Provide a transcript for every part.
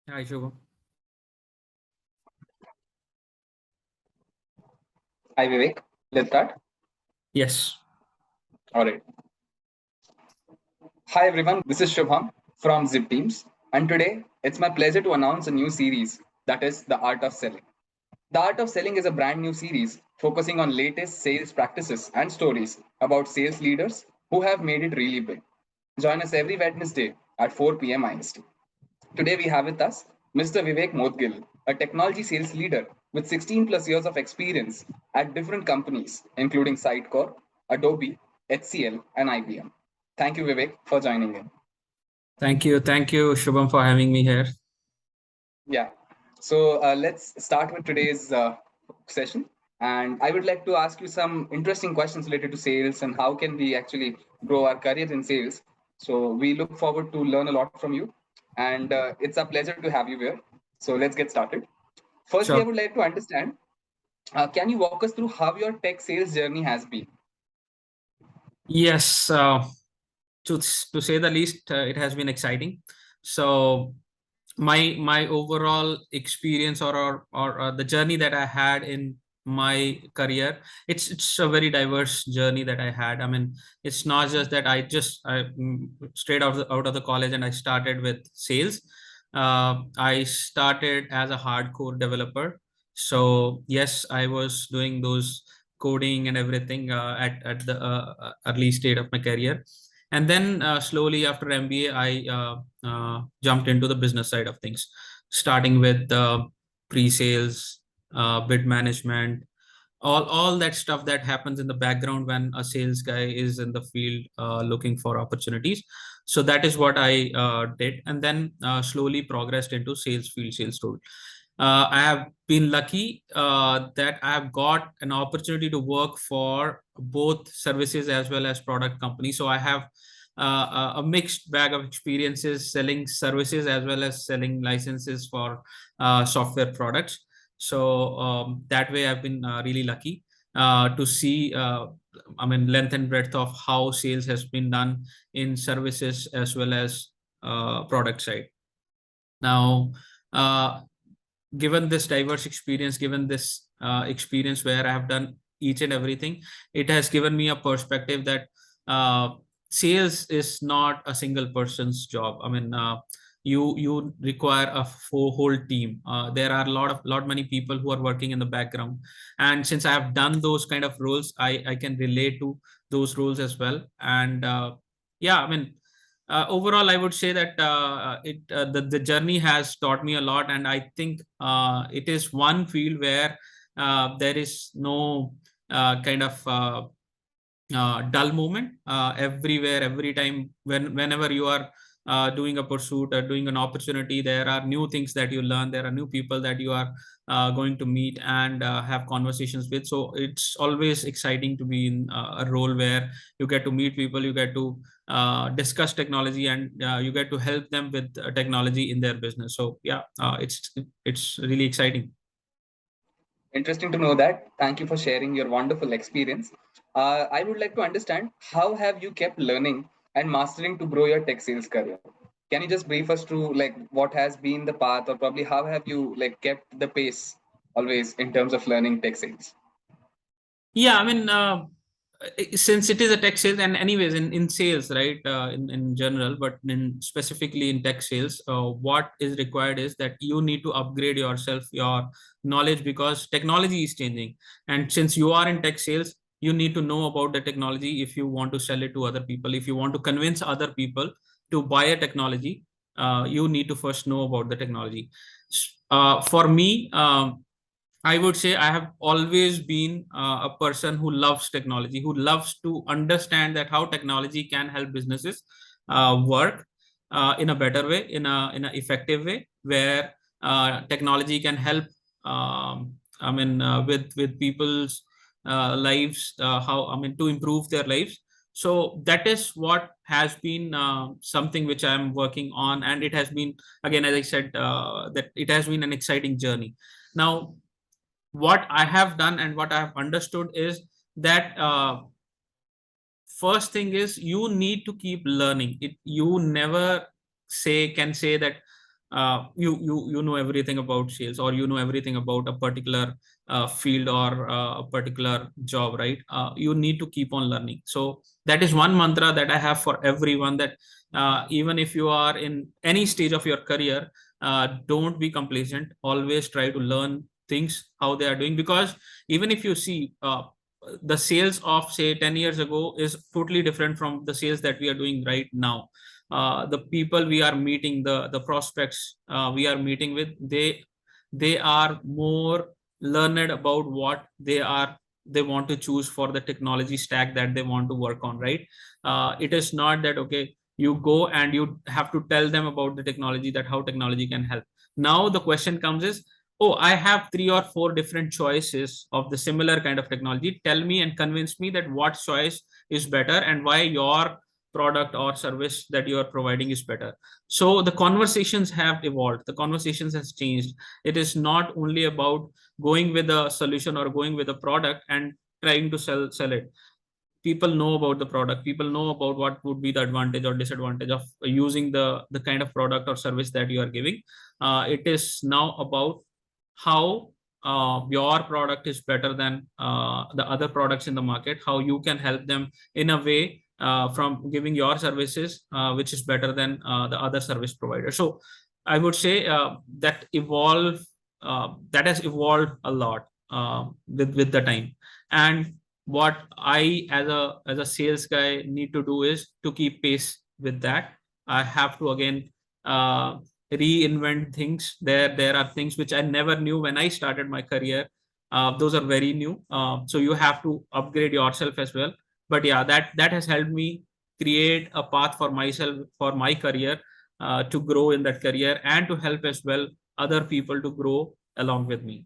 Hi, Shubham. Hi Vivek, let's start. Yes. All right. Hi everyone, this is Shubham from Zipteams, and today it's my pleasure to announce a new series that is The Art of Selling. The Art of Selling is a brand new series focusing on latest sales practices and stories about sales leaders who have made it really big. Join us every Wednesday at 4 p.m. IST. Today we have with us Mr. Vivek Modgil, a technology sales leader with 16 plus years of experience at different companies, including Sitecore, Adobe, HCL, and IBM. Thank you, Vivek, for joining in. Thank you. Thank you, Shubham, for having me here. Yeah. So let's start with today's session. And I would like to ask you some interesting questions related to sales and how can we actually grow our careers in sales. So we look forward to learn a lot from you. And it's a pleasure to have you here. So let's get started. Firstly, I Sure. would like to understand, can you walk us through how your tech sales journey has been? Yes. To say the least, it has been exciting. So my overall experience or the journey that I had in my career, it's a very diverse journey that I had. I mean, it's not just that I straight out of the college and I started with sales. I started as a hardcore developer. So yes, I was doing those coding and everything at the early state of my career. And then slowly after MBA, I jumped into the business side of things, starting with pre-sales, bid management, all that stuff that happens in the background when a sales guy is in the field looking for opportunities. So that is what I did, and then slowly progressed into sales field sales role. I have been lucky that I have got an opportunity to work for both services as well as product companies. So I have a mixed bag of experiences selling services as well as selling licenses for software products. So that way I've been really lucky to see I mean length and breadth of how sales has been done in services as well as product side. Now given this diverse experience, given this experience where I have done each and everything, it has given me a perspective that uh, sales is not a single person's job. I mean, you require a whole team. There are lot many people who are working in the background, and since I have done those kind of roles, I can relate to those roles as well. And yeah, I mean, overall, I would say that the journey has taught me a lot, and I think it is one field where there is no kind of dull moment. Everywhere, every time, whenever you are doing a pursuit or doing an opportunity, there are new things that you learn. There are new people that you are going to meet and have conversations with. So it's always exciting to be in a role where you get to meet people, you get to discuss technology, and you get to help them with technology in their business. So yeah, it's really exciting. Interesting to know that. Thank you for sharing your wonderful experience. I would like to understand how have you kept learning and mastering to grow your tech sales career? Can you just brief us through like what has been the path, or probably how have you like kept the pace always in terms of learning tech sales? Yeah, I mean, since it is a tech sales, and anyways, in sales, right, in general, but in specifically in tech sales, what is required is that you need to upgrade yourself, your knowledge, because technology is changing. And since you are in tech sales, you need to know about the technology if you want to sell it to other people. If you want to convince other people to buy a technology, you need to first know about the technology. For me, I would say I have always been a person who loves technology, who loves to understand that how technology can help businesses work in a better way, in a effective way, where technology can help. I mean, with people's lives, how I mean to improve their lives. So that is what has been something which I am working on, and it has been, again, as I said, that it has been an exciting journey. Now what I have done and what I have understood is that first thing is you need to keep learning it. You never say that you know everything about sales, or you know everything about a particular field, or a particular job, right? You need to keep on learning. So that is one mantra that I have for everyone, that even if you are in any stage of your career, don't be complacent. Always try to learn things how they are doing, because even if you see, the sales of say 10 years ago is totally different from the sales that we are doing right now. The people we are meeting, the prospects we are meeting with, they are more learned about what they want to choose for the technology stack that they want to work on, right? It is not that okay, you go and you have to tell them about the technology, that how technology can help. Now the question comes is, oh, I have 3 or 4 different choices of the similar kind of technology. Tell me and convince me that what choice is better, and why your product or service that you are providing is better. So the conversations have evolved, the conversations has changed. It is not only about going with a solution or going with a product and trying to sell it. People know about the product, people know about what would be the advantage or disadvantage of using the kind of product or service that you are giving. It is now about how your product is better than the other products in the market, how you can help them in a way from giving your services which is better than the other service provider. So I would say that has evolved a lot with the time. And what I as a sales guy need to do is to keep pace with that. I have to again uh, reinvent things. There are things which I never knew when I started my career. Those are very new. So you have to upgrade yourself as well. But yeah, that has helped me create a path for myself, for my career, to grow in that career, and to help as well other people to grow along with me.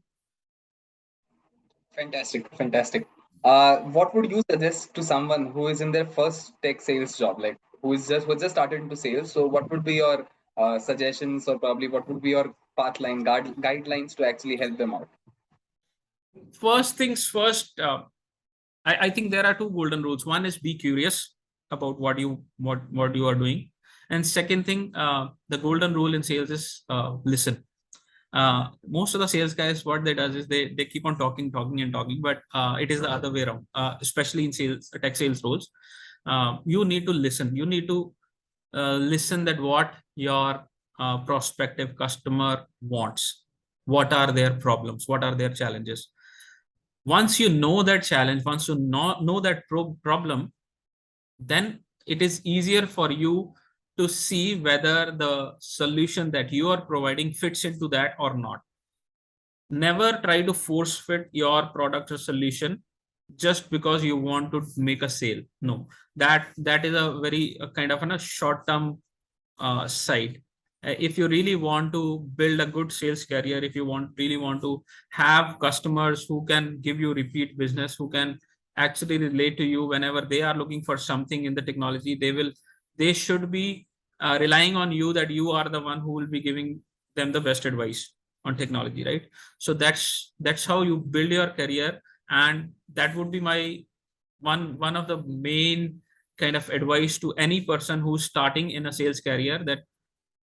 Fantastic, fantastic. What would you suggest to someone who is in their first tech sales job, like who just started into sales? So, what would be your suggestions, or probably what would be your guidelines to actually help them out? First things first, I think there are 2 golden rules. One is be curious about what you are doing, and second thing, the golden rule in sales is listen. Most of the sales guys, what they does is they keep on talking and talking, but it is the other way around. Especially in sales, tech sales roles, you need to listen. You need to listen that what your prospective customer wants, what are their problems, what are their challenges. Once you know that challenge, once you know that problem, then it is easier for you to see whether the solution that you are providing fits into that or not. Never try to force fit your product or solution just because you want to make a sale. No, that is a very kind of a short term side. If you really want to build a good sales career, if you really want to have customers who can give you repeat business, who can actually relate to you whenever they are looking for something in the technology, they should be relying on you, that you are the one who will be giving them the best advice on technology, right? So that's how you build your career. And that would be my one of the main kind of advice to any person who's starting in a sales career, that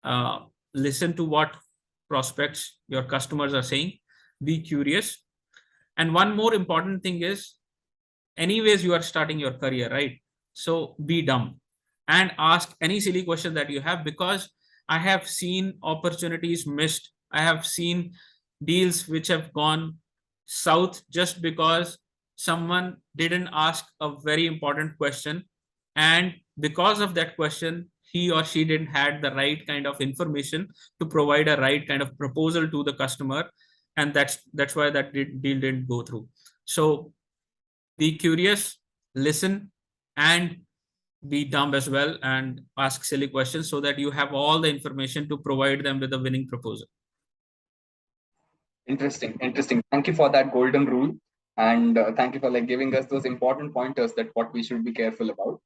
uh, listen to what prospects, your customers are saying, be curious. And one more important thing is, anyways you are starting your career, right? So be dumb and ask any silly question that you have, because I have seen opportunities missed, I have seen deals which have gone south just because someone didn't ask a very important question, and because of that question he or she didn't had the right kind of information to provide a right kind of proposal to the customer, and that's why that deal didn't go through. So be curious, listen, and be dumb as well, and ask silly questions so that you have all the information to provide them with a winning proposal. Interesting, interesting. Thank you for that golden rule, and thank you for like giving us those important pointers that what we should be careful about.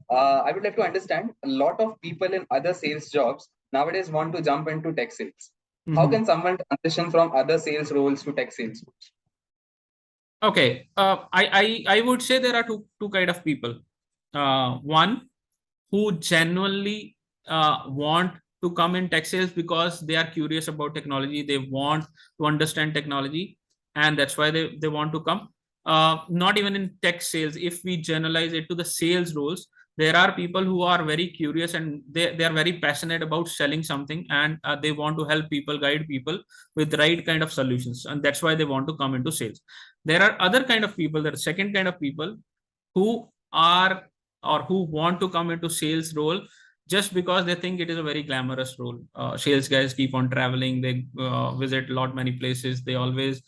I would like to understand, a lot of people in other sales jobs nowadays want to jump into tech sales. How Mhm. can someone transition from other sales roles to tech sales roles? Okay, I would say there are two kind of people. One who genuinely want to come in tech sales because they are curious about technology. They want to understand technology, and that's why they want to come. Not even in tech sales, if we generalize it to the sales roles, there are people who are very curious and they are very passionate about selling something, and they want to help people, guide people with the right kind of solutions, and that's why they want to come into sales. There are other kind of people, there are second kind of people who are or who want to come into sales role just because they think it is a very glamorous role. Sales guys keep on traveling, they visit a lot many places, they always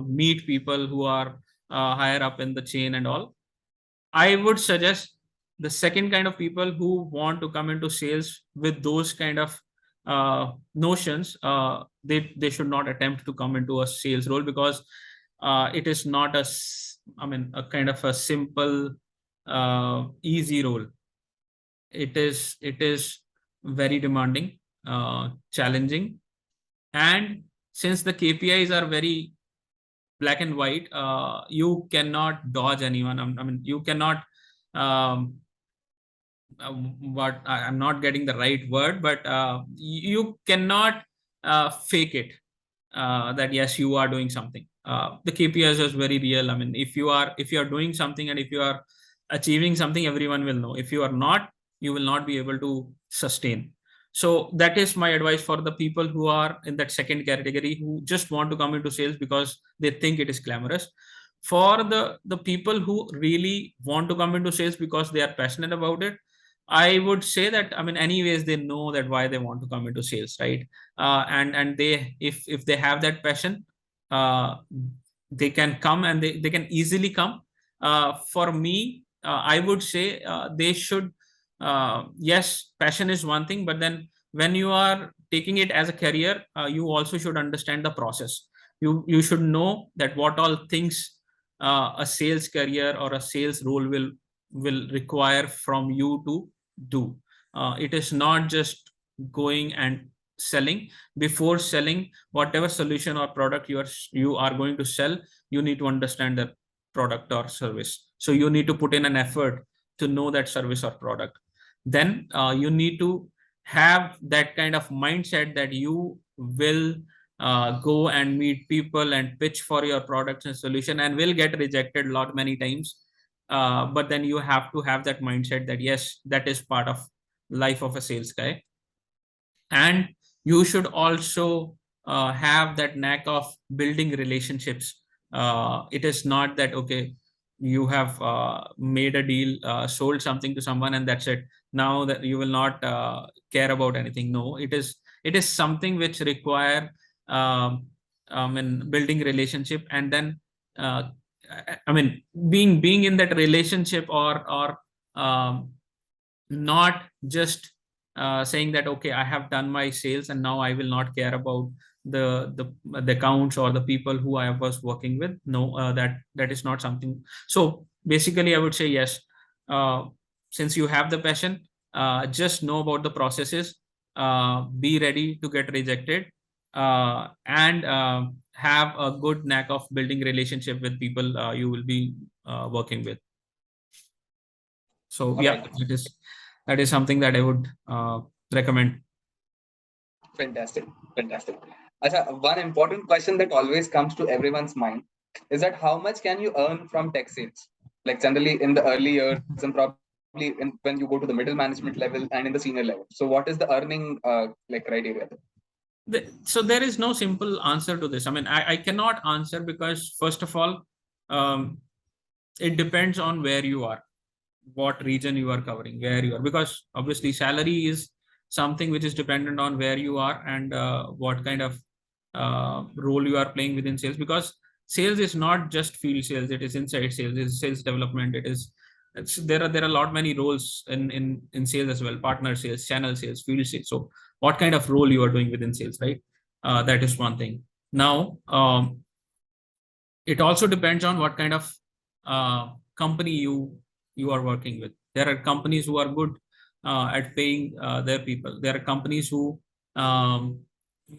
meet people who are higher up in the chain and all. I would suggest the second kind of people who want to come into sales with those kind of notions, they should not attempt to come into a sales role because it is not a kind of a simple, easy role. It is very demanding, challenging, and since the KPIs are very black and white, you cannot dodge anyone. You cannot. Um, what I'm not getting the right word, but you cannot fake it. That yes, you are doing something. The KPIs is very real. If you are doing something and if you are achieving something, everyone will know. If you are not, you will not be able to sustain. So that is my advice for the people who are in that second category, who just want to come into sales because they think it is glamorous. For the people who really want to come into sales because they are passionate about it, I would say that, anyways, they know that why they want to come into sales, right? And they, if they have that passion, uh, they can come, and they can easily come. For me, I would say they should. Yes, passion is one thing, but then when you are taking it as a career, you also should understand the process. You should know that what all things a sales career or a sales role will require from you to do. It is not just going and selling. Before selling whatever solution or product you are going to sell, you need to understand the product or service. So you need to put in an effort to know that service or product. Then you need to have that kind of mindset that you will go and meet people and pitch for your products and solution, and will get rejected a lot many times. But then you have to have that mindset that yes, that is part of life of a sales guy. And you should also have that knack of building relationships. It is not that okay, you have made a deal, sold something to someone, and that's it. Now that you will not care about anything. No, it is something which require building relationship, and then uh, being in that relationship, or not just saying that okay, I have done my sales and now I will not care about the accounts or the people who I was working with. No, that is not something. So basically I would say yes, uh, since you have the passion, just know about the processes, be ready to get rejected, and have a good knack of building relationship with people you will be working with. So All yeah, right. that is something that I would recommend. Fantastic. Fantastic. Acha, one important question that always comes to everyone's mind is that how much can you earn from tech sales? Like generally in the early years and probably when you go to the middle management level and in the senior level. So what is the earning like criteria there? So there is no simple answer to this. I cannot answer because first of all, um, it depends on where you are, what region you are covering, where you are, because obviously salary is something which is dependent on where you are and what kind of role you are playing within sales. Because sales is not just field sales; it is inside sales, it is sales development. There are a lot many roles in sales as well: partner sales, channel sales, field sales. So what kind of role you are doing within sales, right? That is one thing. Now, it also depends on what kind of company you are working with. There are companies who are good at paying their people. There are companies who um,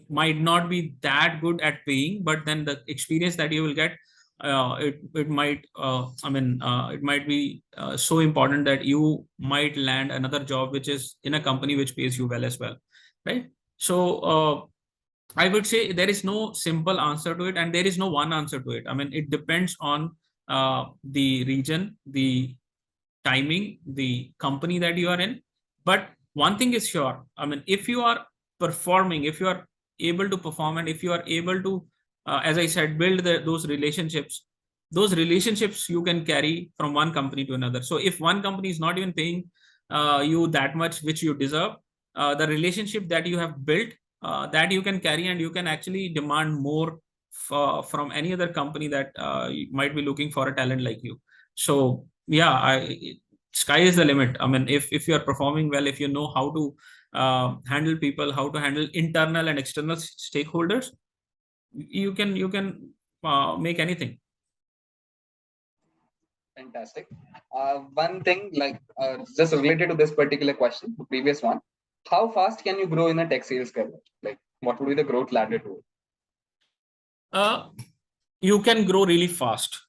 might not be that good at paying, but then the experience that you will get it might it might be so important that you might land another job which is in a company which pays you well as well, right? So I would say there is no simple answer to it, and there is no one answer to it. I mean, it depends on the region, the timing, the company that you are in. But one thing is sure. I mean, if you are performing, if you are able to perform, and if you are able to, as I said, build those relationships you can carry from one company to another. So if one company is not even paying you that much which you deserve, the relationship that you have built, that you can carry, and you can actually demand more from any other company that might be looking for a talent like you. So yeah, sky is the limit. I mean, if you are performing well, if you know how to handle people, how to handle internal and external stakeholders, you can make anything. Fantastic. One thing, like just related to this particular question, the previous one, how fast can you grow in a tech sales career? Like, what would be the growth ladder to it? uh, you can grow really fast,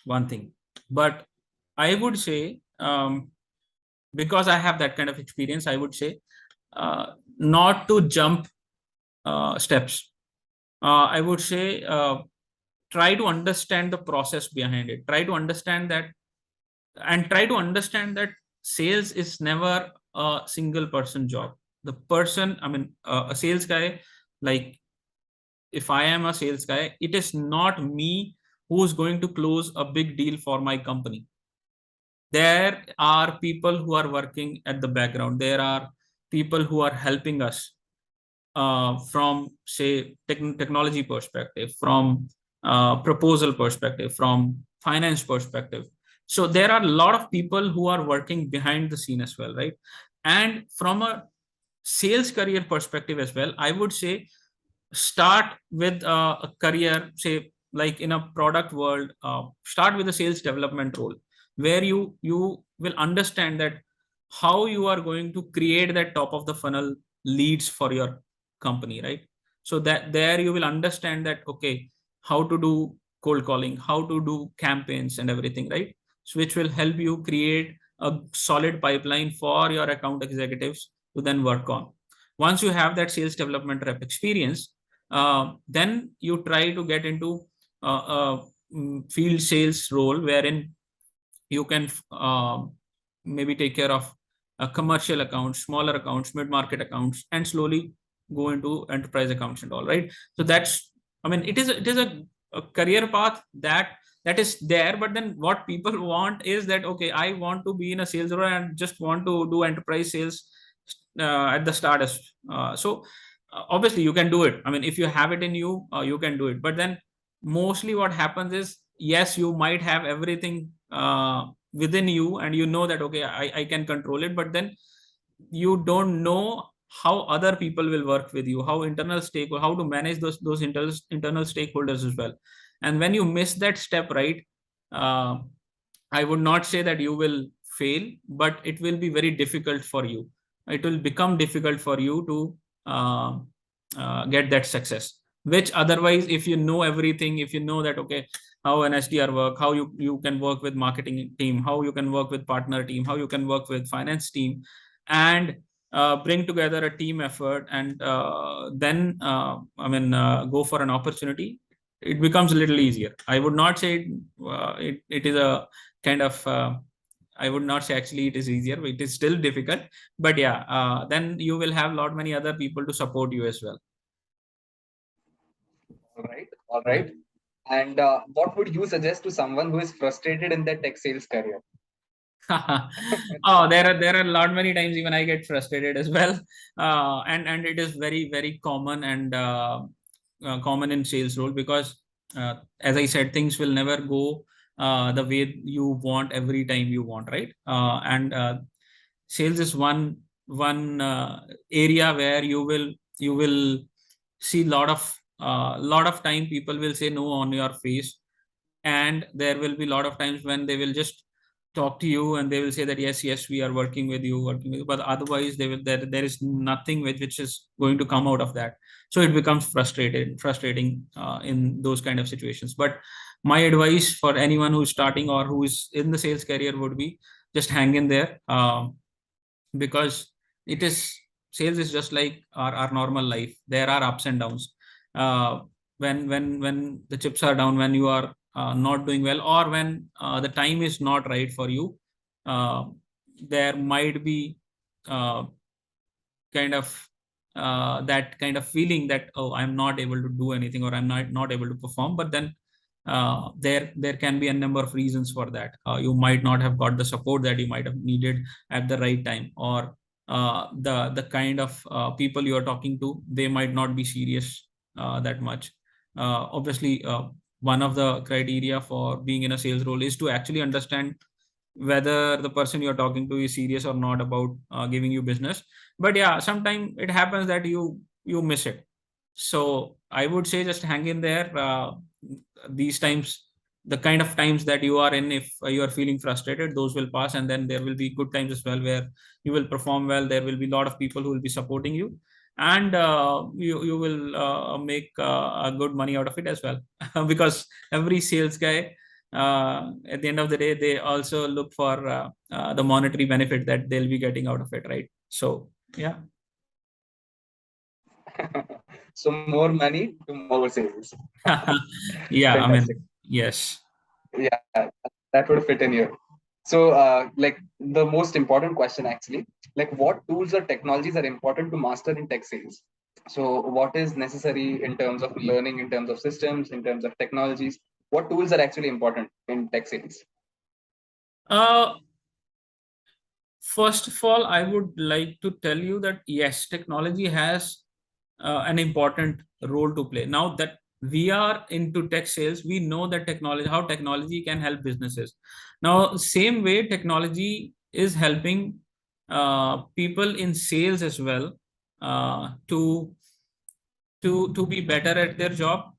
one thing, but I would say, because I have that kind of experience, I would say not to jump steps. I would say try to understand the process behind it. Try to understand that, and try to understand that sales is never a single person job. The person, I mean, a sales guy, like if I am a sales guy, it is not me who's going to close a big deal for my company. There are people who are working at the background. There are people who are helping us from say technology perspective, from proposal perspective, from finance perspective. So there are a lot of people who are working behind the scene as well, right? And from a sales career perspective as well, I would say start with a career, say like in a product world, start with a sales development role, where you will understand that how you are going to create that top of the funnel leads for your company, right? So that there you will understand that, okay, how to do cold calling, how to do campaigns and everything, right? So which will help you create a solid pipeline for your account executives to then work on. Once you have that sales development rep experience, then you try to get into a field sales role, wherein you can maybe take care of commercial accounts, smaller accounts, mid-market accounts, and slowly go into enterprise accounts and all, right? So that's, I mean, it is a career path that is there. But then what people want is that, okay, I want to be in a sales role and just want to do enterprise sales at the start. So obviously you can do it. I mean, if you have it in you, you can do it. But then mostly what happens is, yes, you might have everything within you, and you know that, okay, I can control it, but then you don't know how other people will work with you, how internal stake, how to manage those internal stakeholders as well. And when you miss that step, right, uh, I would not say that you will fail, but it will be very difficult for you. It will become difficult for you to get that success, which otherwise, if you know everything, if you know that, okay, how an SDR work, how you can work with marketing team, how you can work with partner team, how you can work with finance team, and bring together a team effort, and then go for an opportunity, it becomes a little easier. I would not say it is a kind of I would not say actually it is easier. It is still difficult, but yeah, then you will have a lot many other people to support you as well. All right, all right. And what would you suggest to someone who is frustrated in their tech sales career? Oh, there are a lot many times even I get frustrated as well, and it is very common, and common in sales role, because as I said, things will never go the way you want every time you want, right? And sales is one area where you will see lot of time people will say no on your face, and there will be a lot of times when they will just talk to you and they will say that yes, we are working with you, but otherwise there is nothing which is going to come out of that. So it becomes frustrating in those kind of situations. But my advice for anyone who's starting or who is in the sales career would be just hang in there, because it is sales is just like our normal life. There are ups and downs. uh, when the chips are down, when you are not doing well, or when the time is not right for you, uh, there might be uh, kind of that kind of feeling that, oh, I'm not able to do anything, or I'm not able to perform. But then there can be a number of reasons for that. You might not have got the support that you might have needed at the right time, or the kind of people you are talking to, they might not be serious that much. Obviously, one of the criteria for being in a sales role is to actually understand whether the person you're talking to is serious or not about giving you business. But yeah, sometimes it happens that you miss it. So I would say just hang in there. These times, the kind of times that you are in, if you are feeling frustrated, those will pass, and then there will be good times as well where you will perform well. There will be a lot of people who will be supporting you, and you will make a good money out of it as well. Because every sales guy, at the end of the day, they also look for the monetary benefit that they'll be getting out of it, right? So yeah. So more money to more sales. Yeah, I Fantastic. mean, yes. Yeah, that would fit in here. So, like the most important question actually, like what tools or technologies are important to master in tech sales? So, what is necessary in terms of learning, in terms of systems, in terms of technologies? What tools are actually important in tech sales? uh First of all, I would like to tell you that yes, technology has an important role to play. Now that we are into tech sales, we know that how technology can help businesses. Now, same way, technology is helping people in sales as well, to be better at their job,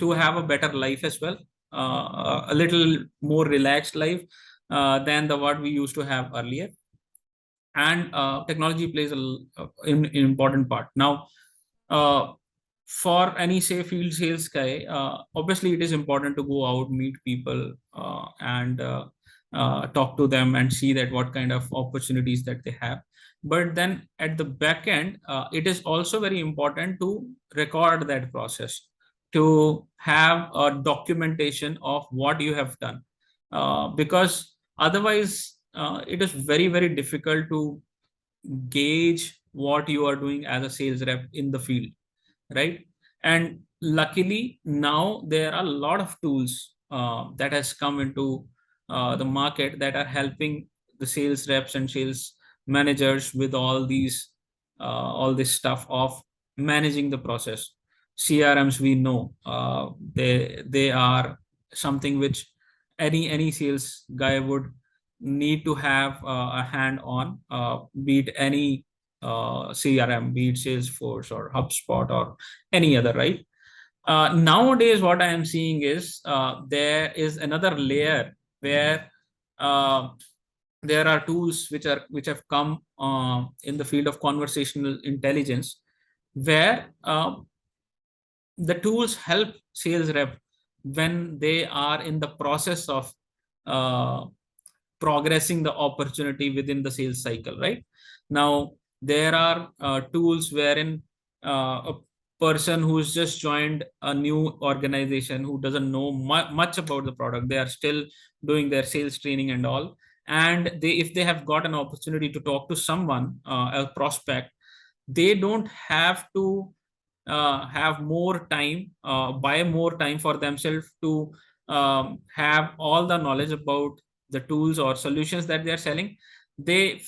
to have a better life as well, a little more relaxed life than the what we used to have earlier. And technology plays an important part. Now, uh, for any say field sales guy, obviously it is important to go out, meet people, and talk to them and see that what kind of opportunities that they have. But then at the back end, it is also very important to record that process, to have a documentation of what you have done, because otherwise it is very difficult to gauge what you are doing as a sales rep in the field, right? And luckily now there are a lot of tools that has come into the market that are helping the sales reps and sales managers with all this stuff of managing the process. CRMs, we know, they are something which any sales guy would need to have a hand on, be it any CRM, be it Salesforce or HubSpot or any other, right? Nowadays, what I am seeing is there is another layer where uh, there are tools which have come in the field of conversational intelligence, where the tools help sales rep when they are in the process of uh, progressing the opportunity within the sales cycle, right? Now there are tools wherein a person who's just joined a new organization, who doesn't know much about the product, they are still doing their sales training and all, and they, if they have got an opportunity to talk to someone, a prospect, they don't have to have more time, buy more time for themselves to have all the knowledge about the tools or solutions that they are selling. They,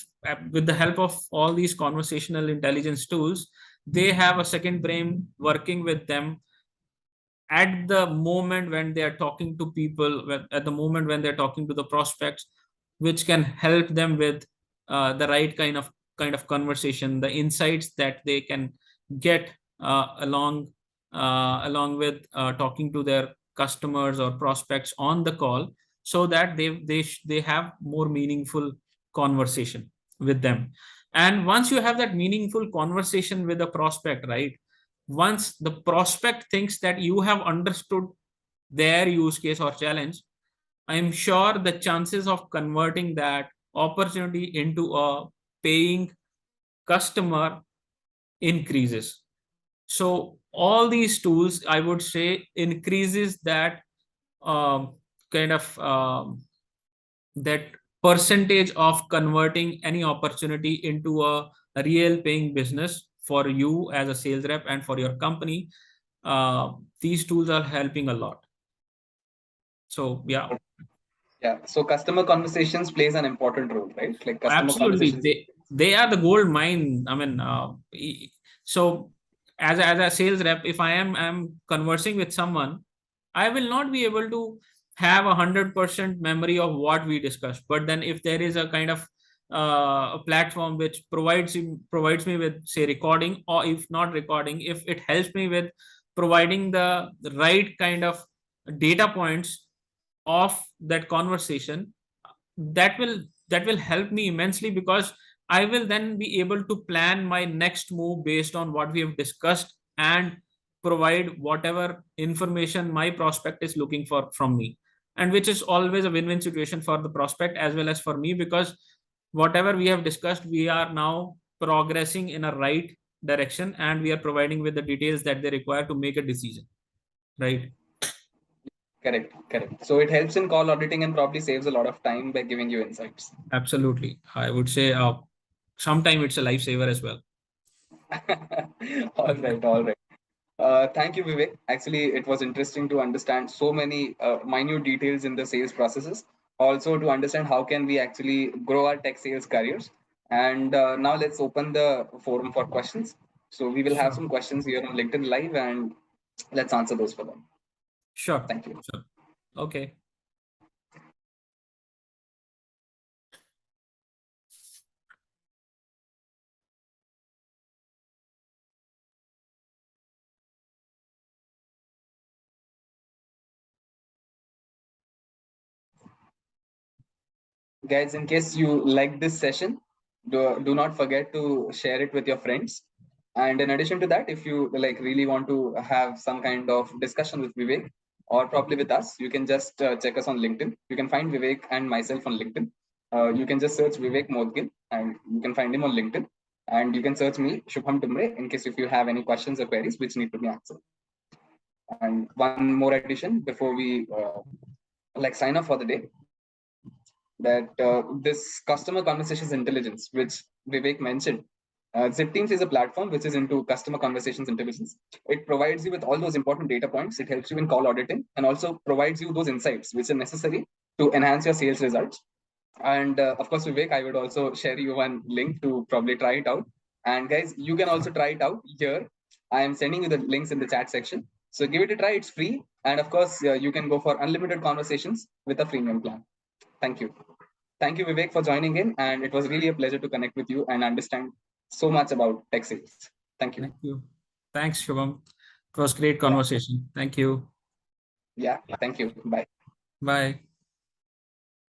with the help of all these conversational intelligence tools, they have a second brain working with them at the moment when they are talking to people, at the moment when they're talking to the prospects, which can help them with the right kind of conversation, the insights that they can get along with talking to their customers or prospects on the call. so that they have more meaningful conversation with them. And once you have that meaningful conversation with a prospect, right, once the prospect thinks that you have understood their use case or challenge, I'm sure the chances of converting that opportunity into a paying customer increases. So all these tools, I would say, increases that um, kind of that percentage of converting any opportunity into a real paying business for you as a sales rep and for your company. These tools are helping a lot. So yeah. Yeah. So customer conversations plays an important role, right? Like customer Absolutely, conversations. they are the gold mine. I mean, so as a sales rep, if I'm conversing with someone, I will not be able to have 100% memory of what we discussed. But then if there is a kind of a platform which provides me with, say, recording, or if not recording, if it helps me with providing the right kind of data points of that conversation, that will help me immensely, because I will then be able to plan my next move based on what we have discussed and provide whatever information my prospect is looking for from me, and which is always a win-win situation for the prospect as well as for me, because whatever we have discussed, we are now progressing in a right direction, and we are providing with the details that they require to make a decision, right? Correct, correct. So it helps in call auditing and probably saves a lot of time by giving you insights. Absolutely, I would say sometime it's a lifesaver as well. All right, all right. Thank you, Vivek. Actually, it was interesting to understand so many minute details in the sales processes. Also, to understand how can we actually grow our tech sales careers. And now let's open the forum for questions. So we will have Sure. some questions here on LinkedIn Live, and let's answer those for them. Sure. Thank you. Sure. Okay. Guys, in case you like this session, do not forget to share it with your friends. And in addition to that, if you like really want to have some kind of discussion with Vivek or probably with us, you can just check us on LinkedIn. You can find Vivek and myself on LinkedIn. You can just search Vivek Modgil and you can find him on LinkedIn. And you can search me, Shubham Dumbre, in case if you have any questions or queries which need to be answered. And one more addition before we like sign off for the day, that this customer conversations intelligence, which Vivek mentioned, Zipteams is a platform which is into customer conversations intelligence. It provides you with all those important data points. It helps you in call auditing and also provides you those insights which are necessary to enhance your sales results. And of course, Vivek, I would also share you one link to probably try it out. And guys, you can also try it out here. I am sending you the links in the chat section. So give it a try. It's free. And of course, you can go for unlimited conversations with a freemium plan. Thank you. Thank you, Vivek, for joining in. And it was really a pleasure to connect with you and understand so much about tech sales. Thank you. Thank you. Thanks, Shubham. It was great Yeah. conversation. Thank you. Yeah. Thank you. Bye. Bye.